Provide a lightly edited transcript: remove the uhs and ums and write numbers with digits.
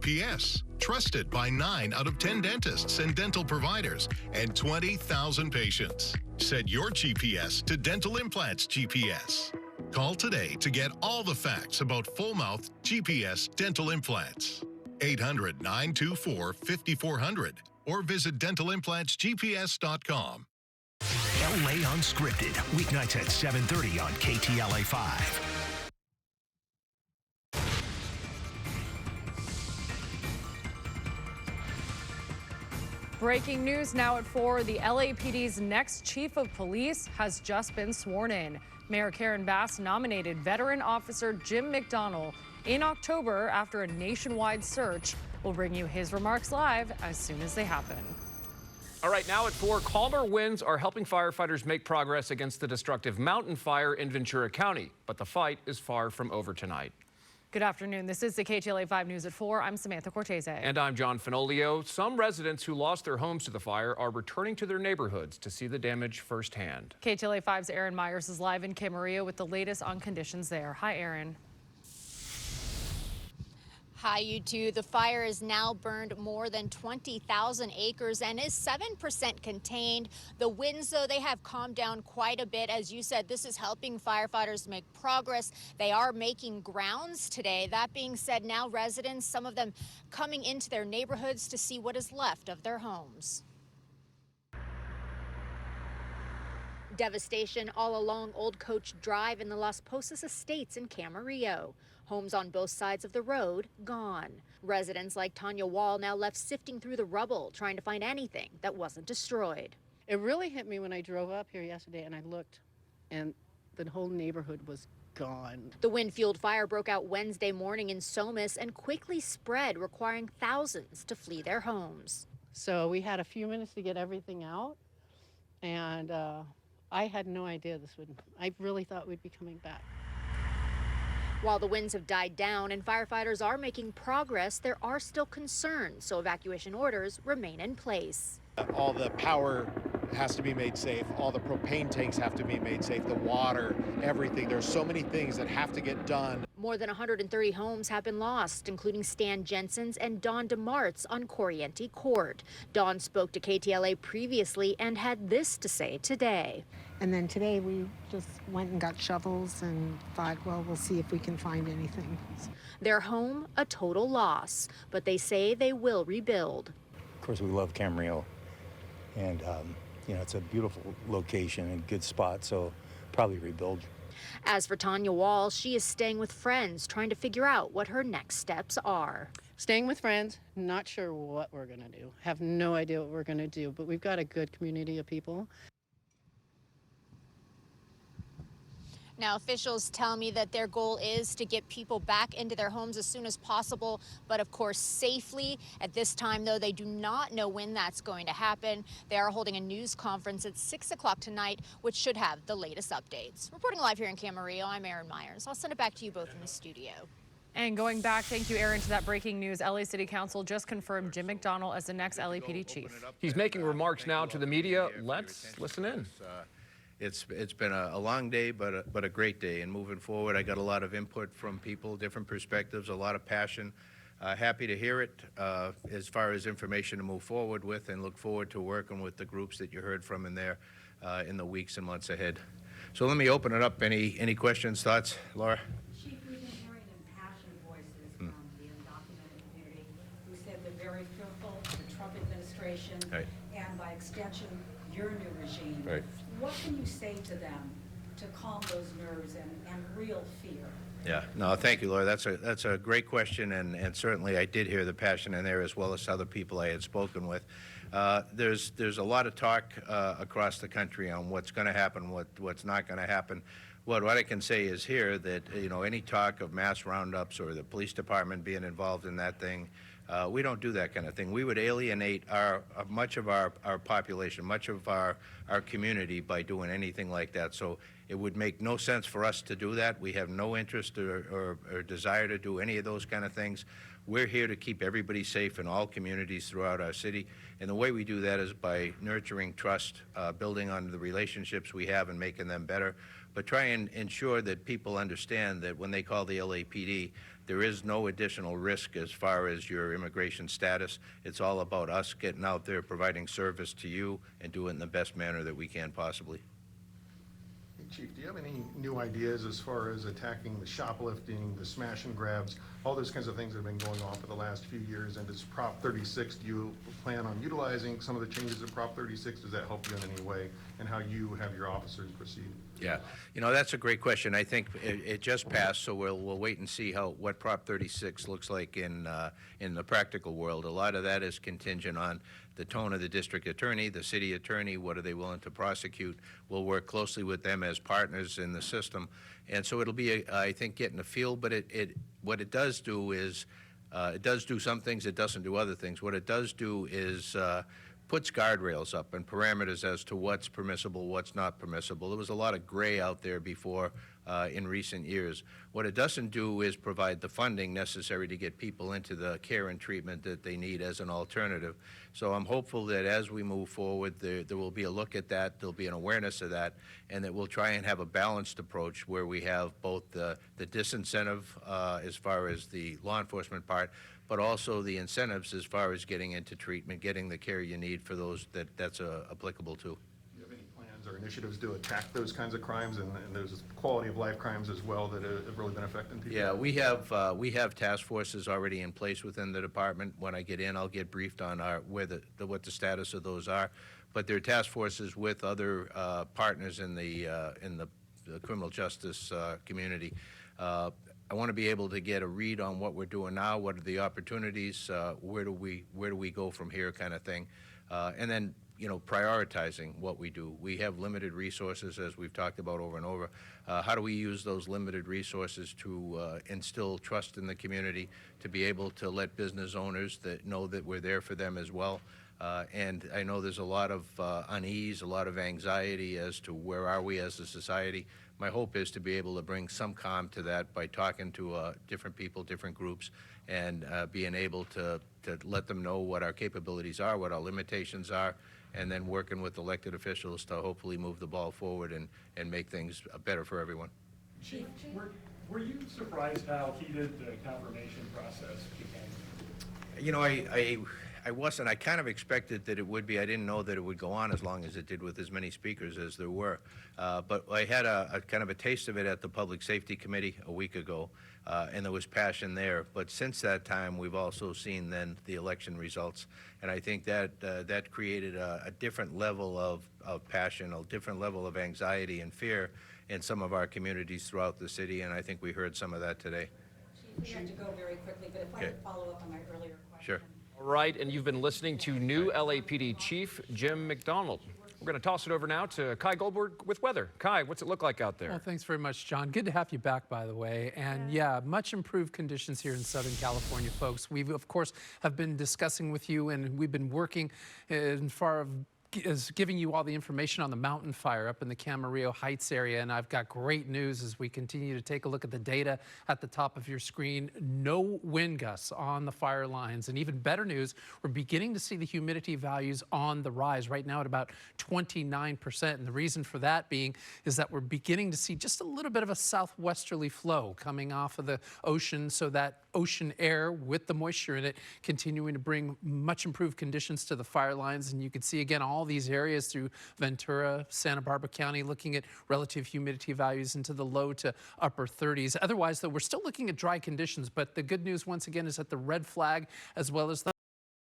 GPS, trusted by 9 out of 10 dentists and dental providers and 20,000 patients. Set your GPS to Dental Implants GPS. Call today to get all the facts about full mouth GPS dental implants. 800-924-5400 or visit dentalimplantsgps.com. LA Unscripted, weeknights at 7:30 on KTLA 5. Breaking news now at 4. The LAPD's next chief of police has just been sworn in. Mayor Karen Bass nominated veteran officer Jim McDonnell in October after a nationwide search. We'll bring you his remarks live as soon as they happen. All right, now at 4, calmer winds are helping firefighters make progress against the destructive mountain fire in Ventura County. But the fight is far from over tonight. Good afternoon. This is the KTLA 5 News at 4. I'm Samantha Cortese. And I'm John Fenolio. Some residents who lost their homes to the fire are returning to their neighborhoods to see the damage firsthand. KTLA 5's Aaron Myers is live in Camarillo with the latest on conditions there. Hi, Aaron. Hi, you two. The fire has now burned more than 20,000 acres and is 7% contained. The winds, though, they have calmed down quite a bit. As you said, this is helping firefighters make progress. They are making grounds today. That being said, now residents, some of them coming into their neighborhoods to see what is left of their homes. Devastation all along Old Coach Drive in the Las Posas Estates in Camarillo. Homes on both sides of the road gone. Residents like Tanya Wall now left sifting through the rubble, trying to find anything that wasn't destroyed. It really hit me when I drove up here yesterday and I looked, and the whole neighborhood was gone. The wind-fueled fire broke out Wednesday morning in Somis and quickly spread, requiring thousands to flee their homes. So we had a few minutes to get everything out, and I had no idea I really thought we'd be coming back. While the winds have died down and firefighters are making progress, there are still concerns, so evacuation orders remain in place. All the power has to be made safe. All the propane tanks have to be made safe. The water, everything. There's so many things that have to get done. More than 130 homes have been lost, including Stan Jensen's and Don DeMart's on Corriente Court. Don spoke to KTLA previously and had this to say today. And then today we just went and got shovels and thought, well, we'll see if we can find anything. Their home, a total loss, but they say they will rebuild. Of course, we love Camarillo, and you know, it's a beautiful location and good spot, so probably rebuild. As for Tanya Wall, she is staying with friends, trying to figure out what her next steps are. Staying with friends, not sure what we're going to do. Have no idea what we're going to do, but we've got a good community of people. Now, officials tell me that their goal is to get people back into their homes as soon as possible, but of course safely. At this time, though, they do not know when that's going to happen. They are holding a news conference at 6 o'clock tonight, which should have the latest updates. Reporting live here in Camarillo, I'm Aaron Myers. I'll send it back to you both in the studio. And going back, thank you, Aaron, to that breaking news. LA City Council just confirmed Jim McDonnell as the next LAPD chief. He's making remarks now to the media. Let's listen in. It's been a long day, but a great day. And moving forward, I got a lot of input from people, different perspectives, a lot of passion. Happy to hear it as far as information to move forward with, and look forward to working with the groups that you heard from in there in the weeks and months ahead. So let me open it up. Any questions, thoughts, Laura? Chief, we've been hearing impassioned voices from the undocumented community who said they're very fearful of the Trump administration, right, and by extension, your new regime. Right. What can you say to them to calm those nerves and real fear? Yeah, no, thank you, Laura. That's a great question, and certainly I did hear the passion in there, as well as other people I had spoken with. There's a lot of talk across the country on what's going to happen, what's not going to happen. What I can say is here that, you know, any talk of mass roundups or the police department being involved in that thing, we don't do that kind of thing. We would alienate much of our population, much of our community by doing anything like that. So it would make no sense for us to do that. We have no interest or desire to do any of those kind of things. We're here to keep everybody safe in all communities throughout our city, and the way we do that is by nurturing trust, building on the relationships we have and making them better, but try and ensure that people understand that when they call the LAPD, there is no additional risk as far as your immigration status. It's all about us getting out there, providing service to you, and doing it in the best manner that we can possibly. Chief, do you have any new ideas as far as attacking the shoplifting, the smash and grabs, all those kinds of things that have been going on for the last few years? And does Prop 36, do you plan on utilizing some of the changes in Prop 36? Does that help you in any way, and how you have your officers proceed? Yeah, you know, that's a great question. I think it just passed, so we'll wait and see what Prop 36 looks like in the practical world. A lot of that is contingent on the tone of the district attorney, the city attorney. What are they willing to prosecute? We'll work closely with them as partners in the system, and so it'll be, I think, getting a feel. But what it does do is it does do some things. It doesn't do other things. What it does do is puts guardrails up and parameters as to what's permissible, what's not permissible. There was a lot of gray out there before in recent years. What it doesn't do is provide the funding necessary to get people into the care and treatment that they need as an alternative. So I'm hopeful that as we move forward, there will be a look at that, there'll be an awareness of that, and that we'll try and have a balanced approach where we have both the disincentive as far as the law enforcement part, but also the incentives as far as getting into treatment, getting the care you need for those that's applicable to. Do you have any plans or initiatives to attack those kinds of crimes and those quality of life crimes as well that have really been affecting people? Yeah, we have task forces already in place within the department. When I get in, I'll get briefed on what the status of those are. But they're task forces with other partners in the criminal justice community. I want to be able to get a read on what we're doing now, what are the opportunities, where do we go from here, kind of thing, and then prioritizing what we do. We have limited resources, as we've talked about over and over. How do we use those limited resources to instill trust in the community, to be able to let business owners that know that we're there for them as well? And I know there's a lot of unease, a lot of anxiety as to where are we as a society. My hope is to be able to bring some calm to that by talking to different people, different groups, and being able to let them know what our capabilities are, what our limitations are, and then working with elected officials to hopefully move the ball forward and make things better for everyone. Chief, were you surprised how heated the confirmation process became? You know, I wasn't. I kind of expected that it would be. I didn't know that it would go on as long as it did with as many speakers as there were. But I had a kind of a taste of it at the Public Safety Committee a week ago, and there was passion there. But since that time, we've also seen then the election results, and I think that that created a different level of passion, a different level of anxiety and fear in some of our communities throughout the city, and I think we heard some of that today. Chief, we have to go very quickly, but if I could follow up on my earlier question. Sure. All right, and you've been listening to new LAPD Chief Jim McDonald. We're going to toss it over now to Kai Goldberg with weather. Kai, what's it look like out there? Well, thanks very much, John. Good to have you back, by the way. And yeah, much improved conditions here in Southern California, folks. We've, of course, have been discussing with you, and we've been working as far as giving you all the information on the mountain fire up in the Camarillo Heights area. And I've got great news as we continue to take a look at the data at the top of your screen. No wind gusts on the fire lines. And even better news, we're beginning to see the humidity values on the rise right now at about 29%. And the reason for that being is that we're beginning to see just a little bit of a southwesterly flow coming off of the ocean, so that ocean air with the moisture in it continuing to bring much improved conditions to the fire lines. And you can see again all these areas through Ventura, Santa Barbara County, looking at relative humidity values into the low to upper 30s. Otherwise, though, we're still looking at dry conditions, but the good news once again is that the red flag as well as the